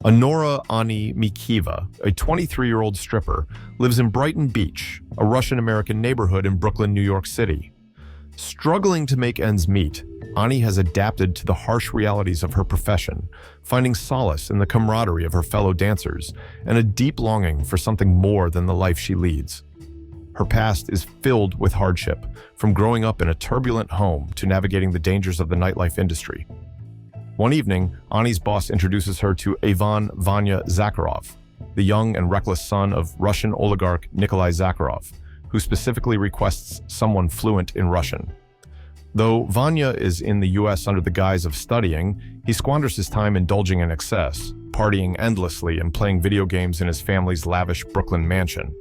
Anora Ani Mikiva, a 23-year-old stripper, lives in Brighton Beach, a Russian-American neighborhood in Brooklyn, New York City. Struggling to make ends meet, Ani has adapted to the harsh realities of her profession, finding solace in the camaraderie of her fellow dancers and a deep longing for something more than the life she leads. Her past is filled with hardship, from growing up in a turbulent home to navigating the dangers of the nightlife industry. One evening, Ani's boss introduces her to Ivan Vanya Zakharov, the young and reckless son of Russian oligarch Nikolai Zakharov, who specifically requests someone fluent in Russian. Though Vanya is in the US under the guise of studying, he squanders his time indulging in excess, partying endlessly and playing video games in his family's lavish Brooklyn mansion.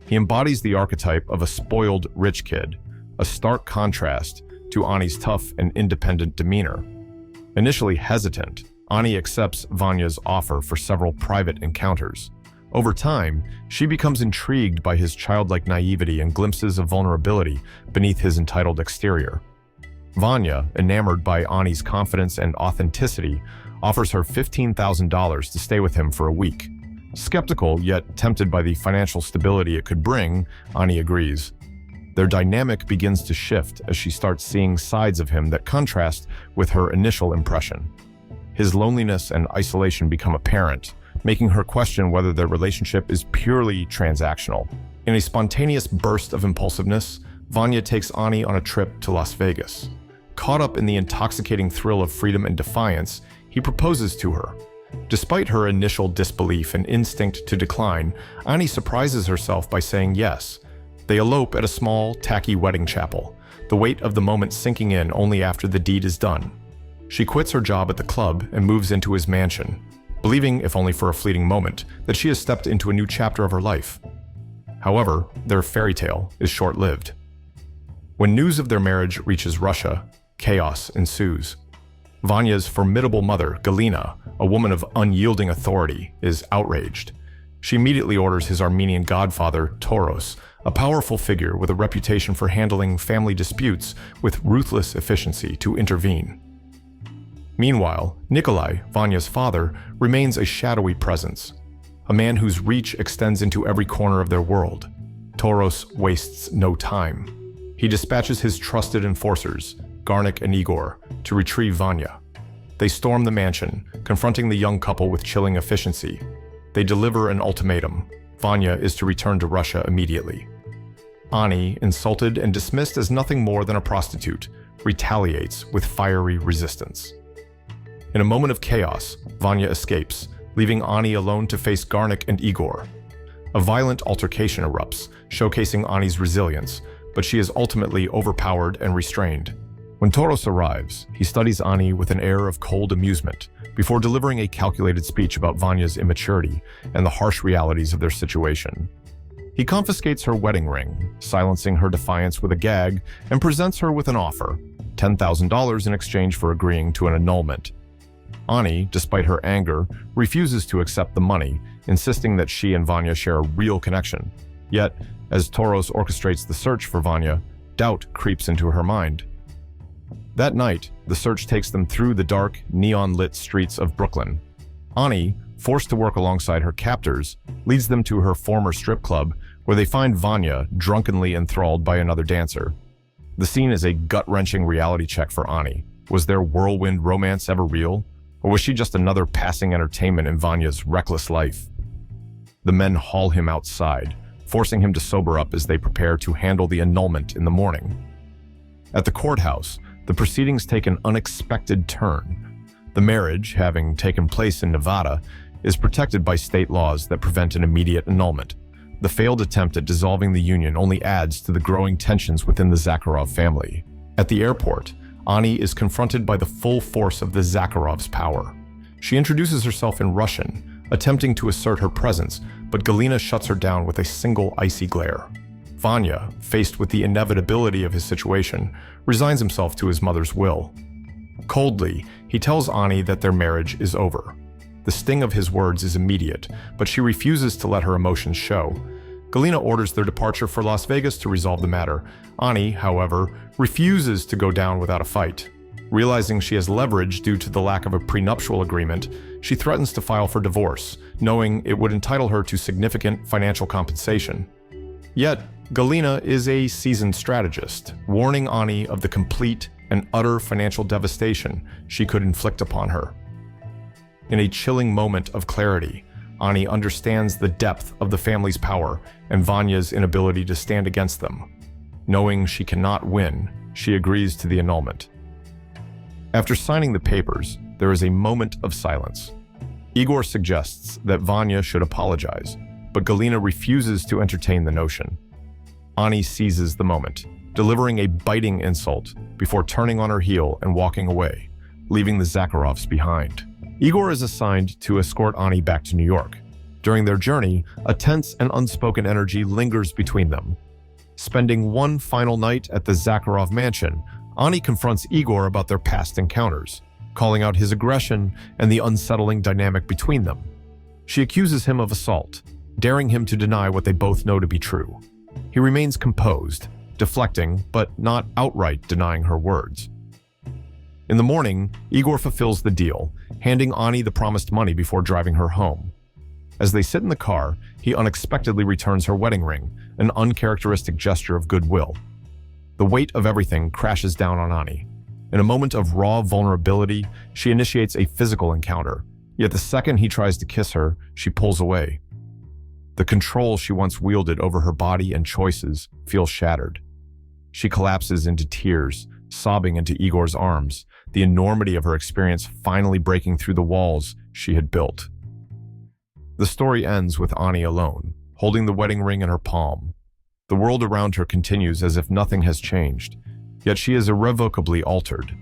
He embodies the archetype of a spoiled rich kid, a stark contrast to Ani's tough and independent demeanor. Initially hesitant, Ani accepts Vanya's offer for several private encounters. Over time, she becomes intrigued by his childlike naivety and glimpses of vulnerability beneath his entitled exterior. Vanya, enamored by Ani's confidence and authenticity, offers her $15,000 to stay with him for a week. Skeptical, yet tempted by the financial stability it could bring, Ani agrees. Their dynamic begins to shift as she starts seeing sides of him that contrast with her initial impression. His loneliness and isolation become apparent, making her question whether their relationship is purely transactional. In a spontaneous burst of impulsiveness, Vanya takes Ani on a trip to Las Vegas. Caught up in the intoxicating thrill of freedom and defiance, he proposes to her. Despite her initial disbelief and instinct to decline, Ani surprises herself by saying yes. They elope at a small, tacky wedding chapel, the weight of the moment sinking in only after the deed is done. She quits her job at the club and moves into his mansion, believing, if only for a fleeting moment, that she has stepped into a new chapter of her life. However, their fairy tale is short-lived. When news of their marriage reaches Russia, chaos ensues. Vanya's formidable mother, Galina, a woman of unyielding authority, is outraged. She immediately orders his Armenian godfather, Toros, a powerful figure with a reputation for handling family disputes with ruthless efficiency, to intervene. Meanwhile, Nikolai, Vanya's father, remains a shadowy presence, a man whose reach extends into every corner of their world. Toros wastes no time. He dispatches his trusted enforcers, Garnik and Igor, to retrieve Vanya. They storm the mansion, confronting the young couple with chilling efficiency. They deliver an ultimatum. Vanya is to return to Russia immediately. Ani, insulted and dismissed as nothing more than a prostitute, retaliates with fiery resistance. In a moment of chaos, Vanya escapes, leaving Ani alone to face Garnik and Igor. A violent altercation erupts, showcasing Ani's resilience, but she is ultimately overpowered and restrained. When Toros arrives, he studies Ani with an air of cold amusement, before delivering a calculated speech about Vanya's immaturity and the harsh realities of their situation. He confiscates her wedding ring, silencing her defiance with a gag, and presents her with an offer, $10,000 in exchange for agreeing to an annulment. Ani, despite her anger, refuses to accept the money, insisting that she and Vanya share a real connection. Yet, as Toros orchestrates the search for Vanya, doubt creeps into her mind. That night, the search takes them through the dark, neon-lit streets of Brooklyn. Ani, forced to work alongside her captors, leads them to her former strip club, where they find Vanya drunkenly enthralled by another dancer. The scene is a gut-wrenching reality check for Ani. Was their whirlwind romance ever real? Or was she just another passing entertainment in Vanya's reckless life? The men haul him outside, forcing him to sober up as they prepare to handle the annulment in the morning. At the courthouse, the proceedings take an unexpected turn. The marriage, having taken place in Nevada, is protected by state laws that prevent an immediate annulment. The failed attempt at dissolving the union only adds to the growing tensions within the Zakharov family. At the airport, Ani is confronted by the full force of the Zakharovs' power. She introduces herself in Russian, attempting to assert her presence, but Galina shuts her down with a single icy glare. Vanya, faced with the inevitability of his situation, resigns himself to his mother's will. Coldly, he tells Ani that their marriage is over. The sting of his words is immediate, but she refuses to let her emotions show. Galina orders their departure for Las Vegas to resolve the matter. Ani, however, refuses to go down without a fight. Realizing she has leverage due to the lack of a prenuptial agreement, she threatens to file for divorce, knowing it would entitle her to significant financial compensation. Yet, Galina is a seasoned strategist, warning Ani of the complete and utter financial devastation she could inflict upon her. In a chilling moment of clarity, Ani understands the depth of the family's power and Vanya's inability to stand against them. Knowing she cannot win, she agrees to the annulment. After signing the papers, there is a moment of silence. Igor suggests that Vanya should apologize, but Galina refuses to entertain the notion. Ani seizes the moment, delivering a biting insult before turning on her heel and walking away, leaving the Zakharovs behind. Igor is assigned to escort Ani back to New York. During their journey, a tense and unspoken energy lingers between them. Spending one final night at the Zakharov mansion, Ani confronts Igor about their past encounters, calling out his aggression and the unsettling dynamic between them. She accuses him of assault, daring him to deny what they both know to be true. He remains composed, deflecting but not outright denying her words. In the morning, Igor fulfills the deal, handing Ani the promised money before driving her home. As they sit in the car, he unexpectedly returns her wedding ring, an uncharacteristic gesture of goodwill. The weight of everything crashes down on Ani. In a moment of raw vulnerability, she initiates a physical encounter, yet the second he tries to kiss her, she pulls away. The control she once wielded over her body and choices feels shattered. She collapses into tears, sobbing into Igor's arms, the enormity of her experience finally breaking through the walls she had built. The story ends with Ani alone, holding the wedding ring in her palm. The world around her continues as if nothing has changed, yet she is irrevocably altered.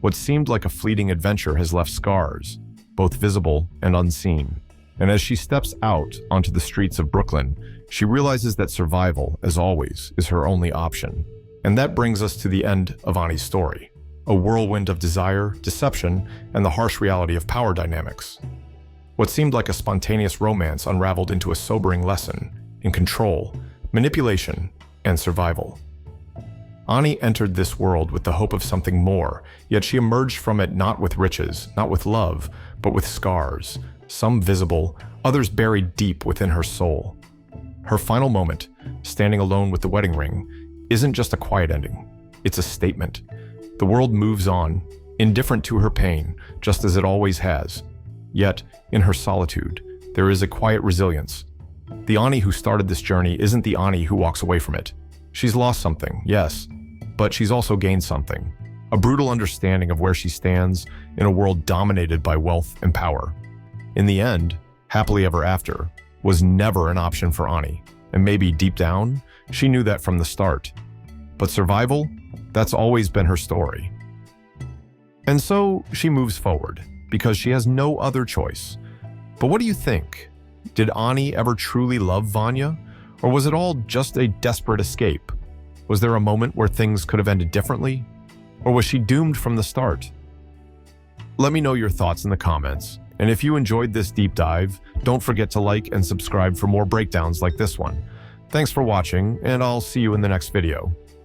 What seemed like a fleeting adventure has left scars, both visible and unseen. And as she steps out onto the streets of Brooklyn, she realizes that survival, as always, is her only option. And that brings us to the end of Ani's story, a whirlwind of desire, deception, and the harsh reality of power dynamics. What seemed like a spontaneous romance unraveled into a sobering lesson in control, manipulation, and survival. Ani entered this world with the hope of something more, yet she emerged from it not with riches, not with love, but with scars, some visible, others buried deep within her soul. Her final moment, standing alone with the wedding ring, isn't just a quiet ending, it's a statement. The world moves on, indifferent to her pain, just as it always has. Yet, in her solitude, there is a quiet resilience. The Ani who started this journey isn't the Ani who walks away from it. She's lost something, yes, but she's also gained something. A brutal understanding of where she stands in a world dominated by wealth and power. In the end, happily ever after was never an option for Ani, and maybe deep down, she knew that from the start. But survival, that's always been her story. And so she moves forward, because she has no other choice. But what do you think? Did Ani ever truly love Vanya? Or was it all just a desperate escape? Was there a moment where things could have ended differently? Or was she doomed from the start? Let me know your thoughts in the comments. And if you enjoyed this deep dive, don't forget to like and subscribe for more breakdowns like this one. Thanks for watching, and I'll see you in the next video.